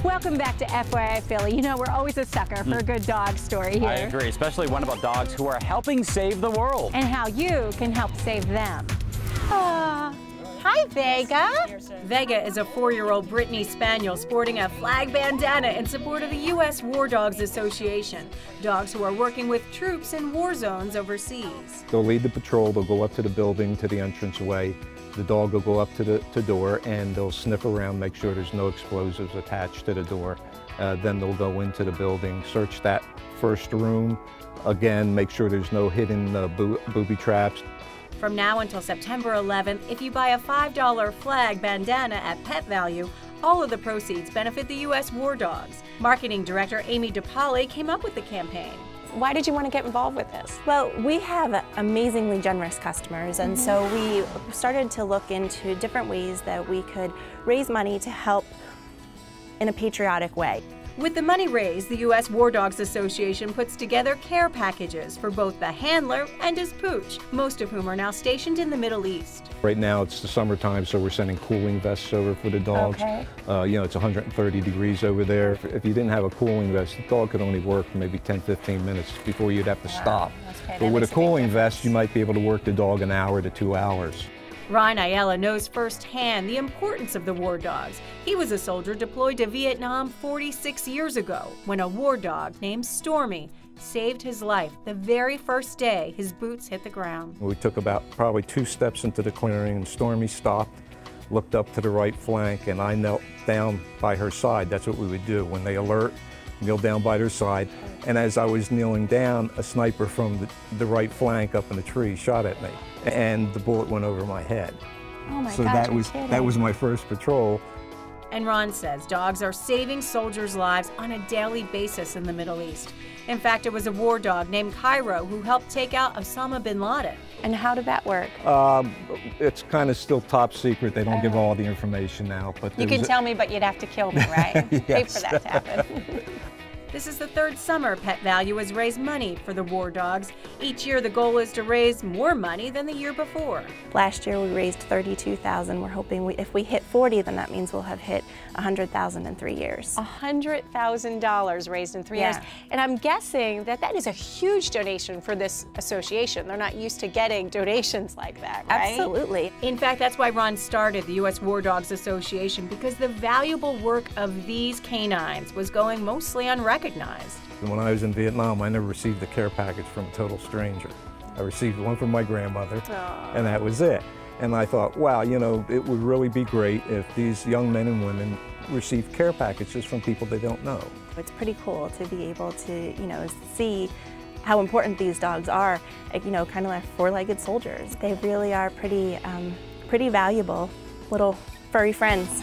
Welcome back to FYI Philly. You know, we're always a sucker for a good dog story here. I agree, especially one about dogs who are helping save the world. And how you can help save them. Hi, Vega. Vega is a 4-year-old Brittany Spaniel sporting a flag bandana in support of the U.S. War Dogs Association, dogs who are working with troops in war zones overseas. They'll lead the patrol, they'll go up to the building, to the entranceway. The dog will go up to the door and they'll sniff around, make sure there's no explosives attached to the door. Then they'll go into the building, search that first room, again, make sure there's no hidden booby traps. From now until September 11th, if you buy a $5 flag bandana at Pet Value, all of the proceeds benefit the U.S. War Dogs. Marketing Director Amy DePauli came up with the campaign. Why did you want to get involved with this? Well, we have amazingly generous customers, and so we started to look into different ways that we could raise money to help in a patriotic way. With the money raised, the U.S. War Dogs Association puts together care packages for both the handler and his pooch, most of whom are now stationed in the Middle East. Right now it's the summertime, so we're sending cooling vests over for the dogs. Okay. You know, it's 130 degrees over there. If you didn't have a cooling vest, the dog could only work maybe 10-15 minutes before you'd have to stop. Okay, But with a cooling vest, you might be able to work the dog an hour to 2 hours. Ryan Ayala knows firsthand the importance of the war dogs. He was a soldier deployed to Vietnam 46 years ago when a war dog named Stormy saved his life the very first day his boots hit the ground. We took about probably 2 steps into the clearing and Stormy stopped, looked up to the right flank, and I knelt down by her side. That's what we would do. When they alert, kneel down by their side. And as I was kneeling down, a sniper from the right flank up in the tree shot at me. And the bullet went over my head. Oh my so gosh, that was my first patrol. And Ron says dogs are saving soldiers' lives on a daily basis in the Middle East. In fact, it was a war dog named Cairo who helped take out Osama bin Laden. And how did that work? It's kind of still top secret. They don't give all the information now. But You can tell me, but you'd have to kill me, right? Yes. Pay for that to happen. This is the 3rd summer Pet Value has raised money for the war dogs. Each year the goal is to raise more money than the year before. Last year we raised $32,000. We're hoping if we hit 40, then that means we'll have hit $100,000 in 3 years. $100,000 raised in 3 years. And I'm guessing that that is a huge donation for this association. They're not used to getting donations like that, right? Absolutely. In fact, that's why Ron started the U.S. War Dogs Association, because the valuable work of these canines was going mostly unrecognized. When I was in Vietnam, I never received a care package from a total stranger. I received one from my grandmother, and that was it. And I thought, wow, you know, it would really be great if these young men and women receive care packages from people they don't know. It's pretty cool to be able to, you know, see how important these dogs are, you know, kind of like 4-legged soldiers. They really are pretty valuable little furry friends.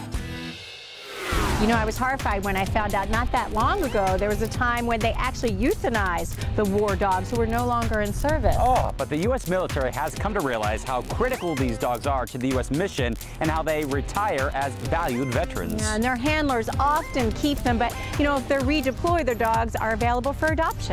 You know, I was horrified when I found out not that long ago there was a time when they actually euthanized the war dogs who were no longer in service. Oh, but the U.S. military has come to realize how critical these dogs are to the U.S. mission and how they retire as valued veterans. Yeah, and their handlers often keep them, but, you know, if they're redeployed, their dogs are available for adoption.